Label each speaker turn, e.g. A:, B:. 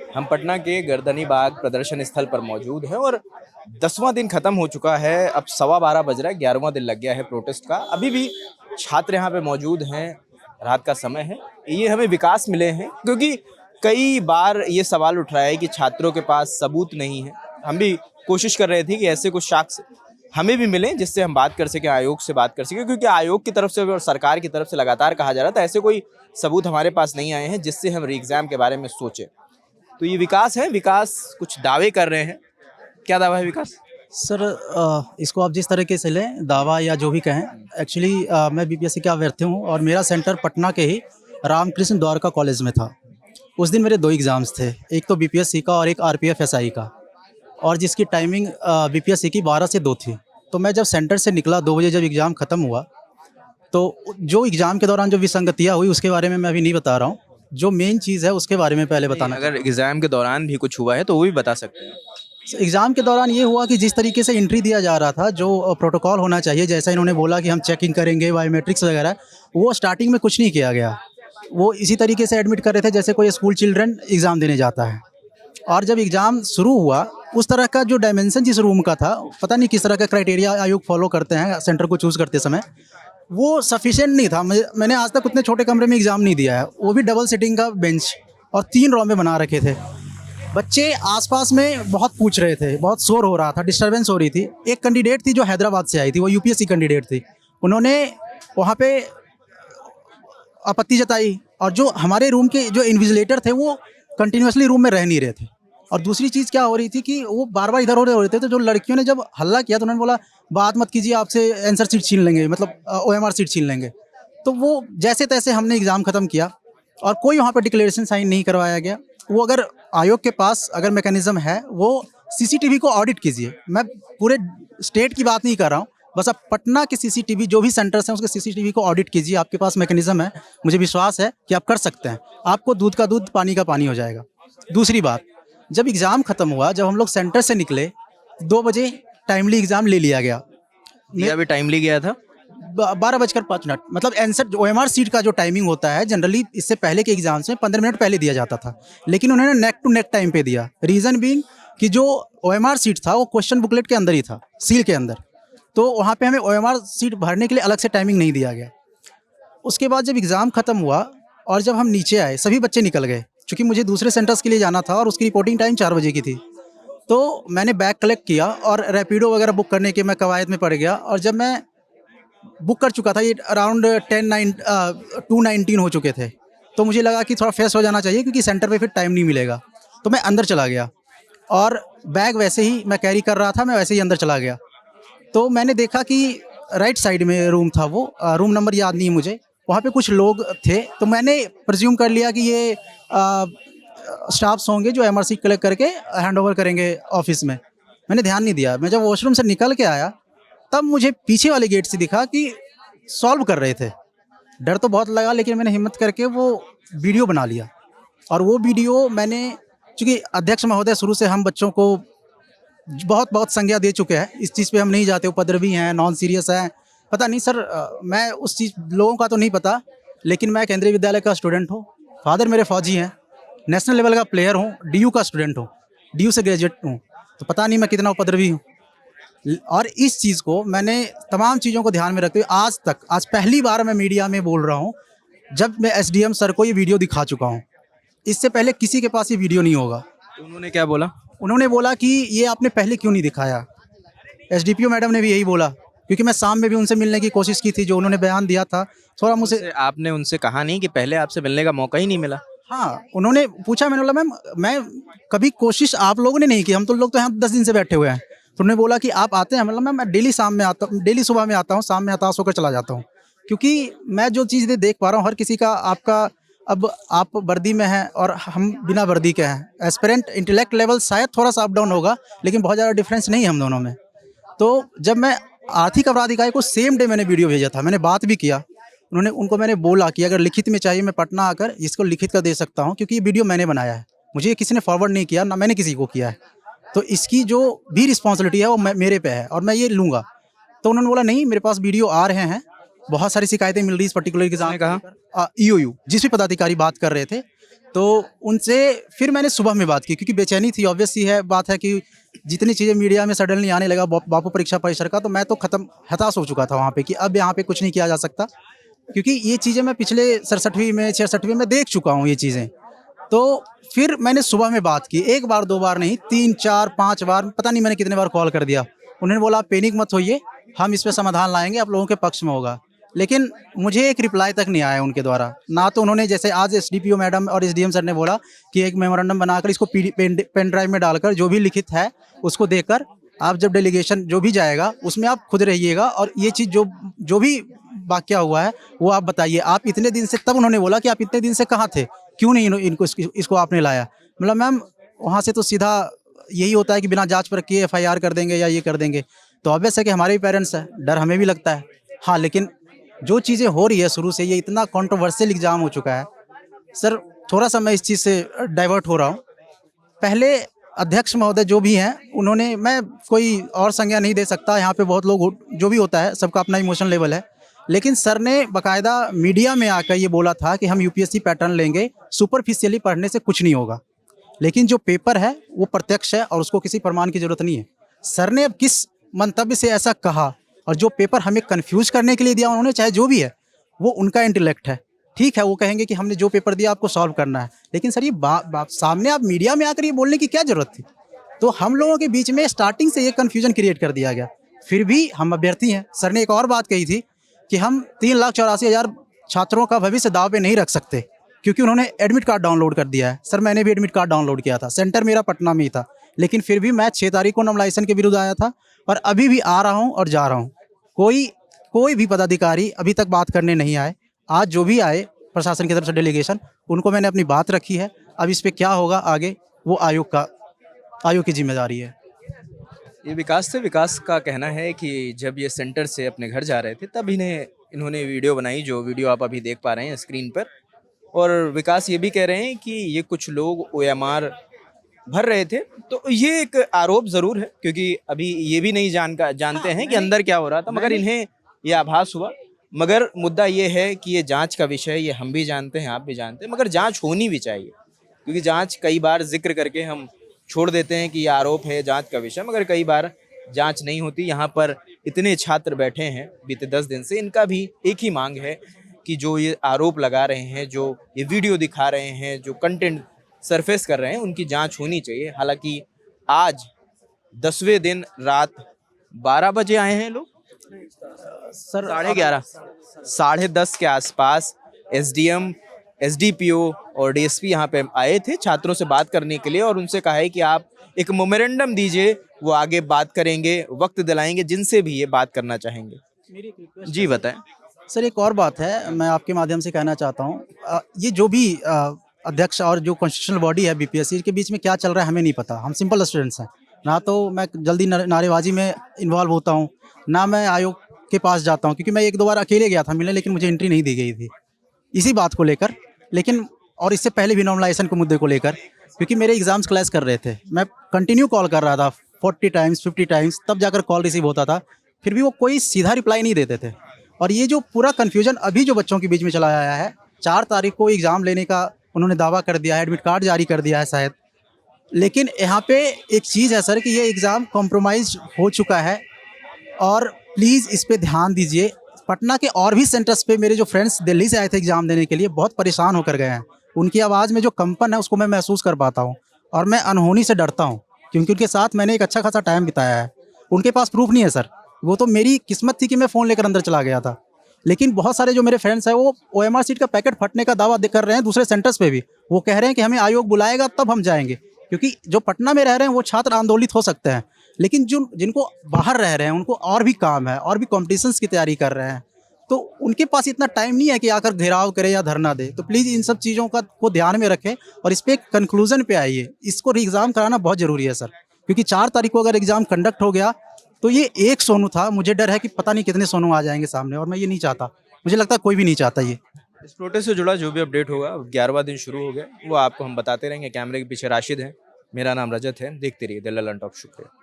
A: हम पटना के गर्दनी बाग प्रदर्शन स्थल पर मौजूद हैं और 10वां दिन खत्म हो चुका है। अब 12:15 बज रहा है, 11वां दिन लग गया है प्रोटेस्ट का। अभी भी छात्र यहाँ पे मौजूद हैं, रात का समय है। ये हमें विकास मिले हैं क्योंकि कई बार ये सवाल उठ रहा है कि छात्रों के पास सबूत नहीं है। हम भी कोशिश कर रहे थे कि ऐसे कुछ साक्ष्य हमें भी मिले जिससे हम बात कर सकें, आयोग से बात कर सकें, क्योंकि आयोग की तरफ से और सरकार की तरफ से लगातार कहा जा रहा था ऐसे कोई सबूत हमारे पास नहीं आए हैं जिससे हम री एग्जाम के बारे में सोचें। तो ये विकास है, विकास कुछ दावे कर रहे हैं। क्या दावा है विकास?
B: सर, इसको आप जिस तरीके से लें, दावा या जो भी कहें, एक्चुअली मैं बीपीएससी का अभ्यर्थी हूँ और मेरा सेंटर पटना के ही रामकृष्ण द्वारका कॉलेज में था। उस दिन मेरे 2 एग्ज़ाम्स थे, एक तो बीपीएससी का और एक आरपीएफ एसआई का, और जिसकी टाइमिंग बीपीएससी की 12 से 2 थी। तो मैं जब सेंटर से निकला 2 बजे, जब एग्ज़ाम ख़त्म हुआ, तो जो एग्ज़ाम के दौरान जो विसंगतियाँ हुई उसके बारे में मैं अभी नहीं बता रहा हूँ। जो मेन चीज़ है उसके बारे में पहले बताना।
A: अगर एग्जाम के दौरान भी कुछ हुआ है तो वो भी बता सकते हैं।
B: एग्ज़ाम के दौरान ये हुआ कि जिस तरीके से एंट्री दिया जा रहा था, जो प्रोटोकॉल होना चाहिए, जैसा इन्होंने बोला कि हम चेकिंग करेंगे बायोमेट्रिक्स वगैरह, वो स्टार्टिंग में कुछ नहीं किया गया। वो इसी तरीके से एडमिट कर रहे थे जैसे कोई स्कूल चिल्ड्रन एग्ज़ाम देने जाता है। और जब एग्ज़ाम शुरू हुआ, उस तरह का जो डायमेंशन जिस रूम का था, पता नहीं किस तरह का क्राइटेरिया आयोग फॉलो करते हैं सेंटर को चूज़ करते समय, वो सफिशिएंट नहीं था। मैंने आज तक उतने छोटे कमरे में एग्ज़ाम नहीं दिया है, वो भी डबल सीटिंग का बेंच, और 3 रो में बना रखे थे। बच्चे आसपास में बहुत पूछ रहे थे, बहुत शोर हो रहा था, डिस्टरबेंस हो रही थी। एक कैंडिडेट थी जो हैदराबाद से आई थी, वो यूपीएससी कैंडिडेट थी। उन्होंने वहाँ पे आपत्ति जताई, और जो हमारे रूम के जो इन्विजिलेटर थे वो कंटिन्यूसली रूम में रह नहीं रहे थे। और दूसरी चीज़ क्या हो रही थी कि वो बार बार इधर उधर हो रहे थे। तो जो लड़कियों ने जब हल्ला किया तो उन्होंने बोला, बात मत कीजिए, आपसे आंसर सीट छीन लेंगे, मतलब ओएमआर सीट छीन लेंगे। तो वो जैसे तैसे हमने एग्ज़ाम ख़त्म किया और कोई वहाँ पर डिक्लेरेशन साइन नहीं करवाया गया। वो अगर आयोग के पास अगर मैकेनिज़्म है, वो सीसीटीवी को ऑडिट कीजिए। मैं पूरे स्टेट की बात नहीं कर रहा हूँ, बस आप पटना के सीसीटीवी जो भी सेंटर्स हैं उसके सीसीटीवी को ऑडिट कीजिए। आपके पास मैकेनिज़्म है, मुझे विश्वास है कि आप कर सकते हैं। आपको दूध का दूध, पानी का पानी हो जाएगा। दूसरी बात, जब एग्ज़ाम ख़त्म हुआ, जब हम लोग सेंटर से निकले 2 बजे, टाइमली एग्ज़ाम ले लिया गया।
A: दिया भी टाइमली गया था।
B: 12:05, मतलब आंसर ओएमआर सीट का जो टाइमिंग होता है जनरली इससे पहले के एग्जाम्स में 15 मिनट पहले दिया जाता था, लेकिन उन्होंने नेक टू नेक टाइम पे दिया। रीज़न बीइंग कि जो ओएमआर सीट था वो क्वेश्चन बुकलेट के अंदर ही था, सील के अंदर। तो वहाँ पे हमें ओएमआर सीट भरने के लिए अलग से टाइमिंग नहीं दिया गया। उसके बाद जब एग्ज़ाम ख़त्म हुआ और जब हम नीचे आए, सभी बच्चे निकल गए, क्योंकि मुझे दूसरे सेंटर्स के लिए जाना था और उसकी रिपोर्टिंग टाइम 4 बजे की थी। तो मैंने बैग कलेक्ट किया और रैपिडो वगैरह बुक करने के मैं कवायद में पड़ गया। और जब मैं बुक कर चुका था, ये अराउंड 2:19 हो चुके थे, तो मुझे लगा कि थोड़ा फ्रेश हो जाना चाहिए क्योंकि सेंटर पे फिर टाइम नहीं मिलेगा। तो मैं अंदर चला गया और बैग वैसे ही मैं कैरी कर रहा था, मैं वैसे ही अंदर चला गया। तो मैंने देखा कि राइट साइड में रूम था, वो रूम नंबर याद नहीं है मुझे, वहाँ पे कुछ लोग थे। तो मैंने प्रिज्यूम कर लिया कि ये स्टाफ्स होंगे जो एमआरसी कलेक्ट करके हैंड ओवर करेंगे ऑफिस में। मैंने ध्यान नहीं दिया। मैं जब वॉशरूम से निकल के आया तब मुझे पीछे वाले गेट से दिखा कि सॉल्व कर रहे थे। डर तो बहुत लगा, लेकिन मैंने हिम्मत करके वो वीडियो बना लिया। और वो वीडियो मैंने, चूँकि अध्यक्ष महोदय शुरू से हम बच्चों को बहुत बहुत संज्ञा दे चुके हैं, इस चीज़ पे हम नहीं जाते, उपद्रवी हैं, नॉन सीरियस हैं। पता नहीं सर, मैं उस चीज़ लोगों का तो नहीं पता, लेकिन मैं केंद्रीय विद्यालय का स्टूडेंट हूँ, फादर मेरे फौजी हैं, नेशनल लेवल का प्लेयर हूँ, डीयू का स्टूडेंट हूँ, डीयू से ग्रेजुएट हूँ। तो पता नहीं मैं कितना उपद्रवी हूँ। और इस चीज़ को मैंने तमाम चीज़ों को ध्यान में रखते हुए आज पहली बार मैं मीडिया में बोल रहा हूँ, जब मैं एसडीएम सर को ये वीडियो दिखा चुका हूँ। इससे पहले किसी के पास ये वीडियो नहीं होगा।
A: तो उन्होंने क्या बोला?
B: उन्होंने बोला कि ये आपने पहले क्यों नहीं दिखाया। एसडीपीओ मैडम ने भी यही बोला, क्योंकि मैं शाम में भी उनसे मिलने की कोशिश की थी, जो उन्होंने बयान दिया था थोड़ा मुझसे।
A: आपने उनसे कहा नहीं कि पहले आपसे मिलने का मौका ही नहीं मिला?
B: हाँ, उन्होंने पूछा, मैंने बोला मैम मैं कभी कोशिश आप लोगों ने नहीं की, हम तो लोग तो यहाँ 10 दिन से बैठे हुए हैं। तो उन्होंने बोला कि आप आते हैं? मतलब मैं डेली शाम में आता हूँ, डेली सुबह में आता हूँ, शाम में हताश होकर चला जाता हूँ, क्योंकि मैं जो चीज़ें देख पा रहा हूँ हर किसी का, आपका अब आप वर्दी में हैं और हम बिना वर्दी के हैं। एस्पिरेंट इंटेलेक्ट लेवल शायद थोड़ा सा अप डाउन होगा, लेकिन बहुत ज़्यादा डिफरेंस नहीं है हम दोनों में। तो जब मैं आर्थिक अपराध इकाई को सेम डे मैंने वीडियो भेजा था, मैंने बात भी किया, उनको मैंने बोला कि अगर लिखित में चाहिए मैं पटना आकर इसको लिखित कर दे सकता हूँ, क्योंकि ये वीडियो मैंने बनाया है, मुझे किसी ने फॉरवर्ड नहीं किया, ना मैंने किसी को किया है। तो इसकी जो भी रिस्पॉन्सिबिलिटी है वो मेरे पे है और मैं ये लूँगा। तो उन्होंने बोला नहीं, मेरे पास वीडियो आ रहे हैं, बहुत सारी शिकायतें मिल रही इस पर्टिकुलर एग्जाम।
A: कहा
B: ईओयू जिस भी पदाधिकारी बात कर रहे थे, तो तो उनसे फिर मैंने सुबह में बात की, क्योंकि बेचैनी थी। ऑब्वियस ही है बात है कि जितनी चीज़ें मीडिया में सडनली आने लगा बापू परीक्षा परिसर का, तो मैं तो हताश हो चुका था वहाँ पे कि अब यहाँ पे कुछ नहीं किया जा सकता, क्योंकि ये चीज़ें मैं पिछले 67वीं में 66वीं में देख चुका हूँ ये चीज़ें। तो फिर मैंने सुबह में बात की, एक बार दो बार नहीं, 3 4 5 बार, पता नहीं मैंने कितने बार कॉल कर दिया। उन्होंने बोला आप पैनिक मत होइए, हम इस पे समाधान लाएंगे, आप लोगों के पक्ष में होगा। लेकिन मुझे एक रिप्लाई तक नहीं आया उनके द्वारा। ना तो उन्होंने, जैसे आज एसडीपीओ मैडम और एसडीएम सर ने बोला कि एक मेमोरेंडम बनाकर इसको पेन ड्राइव में डालकर जो भी लिखित है उसको देकर आप जब डेलीगेशन जो भी जाएगा उसमें आप खुद रहिएगा, और ये चीज़ जो भी वाकया हुआ है वो आप बताइए। आप इतने दिन से, तब उन्होंने बोला कि आप इतने दिन से कहाँ थे, क्यों नहीं इनको इसको आपने लाया। मतलब मैम वहाँ से तो सीधा यही होता है कि बिना जांच पर किए एफआईआर कर देंगे या ये कर देंगे। तो ऑब्वियस है कि हमारे भी पेरेंट्स हैं, डर हमें भी लगता है। हाँ, लेकिन जो चीज़ें हो रही है शुरू से, ये इतना कंट्रोवर्शियल एग्जाम हो चुका है सर। थोड़ा सा मैं इस चीज़ से डाइवर्ट हो रहा हूँ। पहले अध्यक्ष महोदय जो भी हैं उन्होंने, मैं कोई और संज्ञा नहीं दे सकता, यहाँ पे बहुत लोग जो भी होता है सबका अपना इमोशन लेवल है, लेकिन सर ने बाकायदा मीडिया में आकर ये बोला था कि हम यूपीएससी पैटर्न लेंगे, सुपरफिशियली पढ़ने से कुछ नहीं होगा। लेकिन जो पेपर है वो प्रत्यक्ष है और उसको किसी प्रमाण की जरूरत नहीं है। सर ने अब किस मंतव्य से ऐसा कहा, और जो पेपर हमें कंफ्यूज करने के लिए दिया उन्होंने, चाहे जो भी है वो उनका इंटेलेक्ट है, ठीक है, वो कहेंगे कि हमने जो पेपर दिया आपको सॉल्व करना है। लेकिन सर ये सामने आप मीडिया में आकर ये बोलने की क्या जरूरत थी। तो हम लोगों के बीच में स्टार्टिंग से ये कन्फ्यूजन क्रिएट कर दिया गया। फिर भी हम अभ्यर्थी हैं। सर ने एक और बात कही थी कि हम 3,84,000 छात्रों का भविष्य दाव पे नहीं रख सकते, क्योंकि उन्होंने एडमिट कार्ड डाउनलोड कर दिया है। सर मैंने भी एडमिट कार्ड डाउनलोड किया था, सेंटर मेरा पटना में ही था, लेकिन फिर भी मैं 6 तारीख को नॉमिनेशन के विरुद्ध आया था और अभी भी आ रहा हूँ और जा रहा हूँ। कोई भी पदाधिकारी अभी तक बात करने नहीं आए। आज जो भी आए प्रशासन की तरफ से डेलीगेशन, उनको मैंने अपनी बात रखी है। अब इस पे क्या होगा आगे वो आयोग की जिम्मेदारी है।
A: ये विकास का कहना है कि जब ये सेंटर से अपने घर जा रहे थे तब इन्होंने वीडियो बनाई, जो वीडियो आप अभी देख पा रहे हैं स्क्रीन पर। और विकास ये भी कह रहे हैं कि ये कुछ लोग ओएमआर भर रहे थे। तो ये एक आरोप जरूर है, क्योंकि अभी ये भी नहीं जानते हैं कि अंदर क्या हो रहा था, मगर इन्हें ये आभास हुआ। मगर मुद्दा ये है कि ये जांच का विषय, ये हम भी जानते हैं, आप भी जानते हैं, मगर जांच होनी भी चाहिए, क्योंकि जांच कई बार जिक्र करके हम छोड़ देते हैं कि ये आरोप है जांच का विषय, मगर कई बार जांच नहीं होती। यहाँ पर इतने छात्र बैठे हैं बीते 10 दिन से, इनका भी एक ही मांग है कि जो ये आरोप लगा रहे हैं, जो ये वीडियो दिखा रहे हैं, जो कंटेंट सरफेस कर रहे हैं, उनकी जांच होनी चाहिए। हालांकि आज 10वें दिन रात 12 बजे आए हैं लोग,
B: सर
A: 11:30 10:30 के आसपास एसडीएम, एसडीपीओ और डीएसपी यहाँ पे आए थे छात्रों से बात करने के लिए, और उनसे कहा है कि आप एक मेमोरेंडम दीजिए, वो आगे बात करेंगे, वक्त दिलाएंगे जिनसे भी ये बात करना चाहेंगे। जी बताएं
B: सर। एक और बात है, मैं आपके माध्यम से कहना चाहता हूँ, ये जो भी अध्यक्ष और जो कॉन्स्टिट्यूशनल बॉडी है बीपीएससी के बीच में क्या चल रहा है हमें नहीं पता। हम सिंपल स्टूडेंट्स हैं, ना तो मैं जल्दी नारेबाजी में इन्वॉल्व होता हूँ, ना मैं आयोग के पास जाता हूँ, क्योंकि मैं 1-2 बार अकेले गया था मिलने, लेकिन मुझे एंट्री नहीं दी गई थी इसी बात को लेकर। लेकिन और इससे पहले भी नॉर्मलाइजेशन के मुद्दे को लेकर, क्योंकि मेरे एग्जाम्स क्लैश कर रहे थे, मैं कंटिन्यू कॉल कर रहा था 40 टाइम्स 50 टाइम्स, तब जाकर कॉल रिसीव होता था, फिर भी वो कोई सीधा रिप्लाई नहीं देते थे। और ये जो पूरा कन्फ्यूजन अभी जो बच्चों के बीच में चला आया है, 4 तारीख को एग्ज़ाम लेने का उन्होंने दावा कर दिया है, एडमिट कार्ड जारी कर दिया है शायद। लेकिन यहाँ पे एक चीज़ है सर कि ये एग्ज़ाम कॉम्प्रोमाइज हो चुका है, और प्लीज़ इस पे ध्यान दीजिए। पटना के और भी सेंटर्स पे मेरे जो फ्रेंड्स दिल्ली से आए थे एग्ज़ाम देने के लिए, बहुत परेशान होकर गए हैं। उनकी आवाज़ में जो कंपन है उसको मैं महसूस कर पाता हूँ, और मैं अनहोनी से डरता हूँ, क्योंकि उनके साथ मैंने एक अच्छा खासा टाइम बिताया है। उनके पास प्रूफ नहीं है सर, वो तो मेरी किस्मत थी कि मैं फ़ोन लेकर अंदर चला गया था। लेकिन बहुत सारे जो मेरे फ्रेंड्स हैं वो ओएमआर सीट का पैकेट फटने का दावा कर रहे हैं दूसरे सेंटर्स पे भी। वो कह रहे हैं कि हमें आयोग बुलाएगा तब हम जाएंगे, क्योंकि जो पटना में रह रहे हैं वो छात्र आंदोलित हो सकते हैं, लेकिन जिनको बाहर रह रहे हैं उनको और भी काम है, और भी कॉम्पिटिशन्स की तैयारी कर रहे हैं, तो उनके पास इतना टाइम नहीं है कि आकर घेराव करे या धरना दे। तो प्लीज़ इन सब चीज़ों को ध्यान में रखें और इस पर एक कंक्लूजन पे आइए। इसको एग्ज़ाम कराना बहुत ज़रूरी है सर, क्योंकि 4 तारीख को अगर एग्ज़ाम कंडक्ट हो गया तो ये एक सोनू था, मुझे डर है कि पता नहीं कितने सोनू आ जाएंगे सामने, और मैं ये नहीं चाहता, मुझे लगता है कोई भी नहीं चाहता ये।
A: इस प्रोटेस्ट से जुड़ा जो भी अपडेट होगा, 11वां दिन शुरू हो गया, वो आपको हम बताते रहेंगे। कैमरे के पीछे राशिद हैं, मेरा नाम रजत है। देखते रहिए द ललन टॉप। शुक्रिया।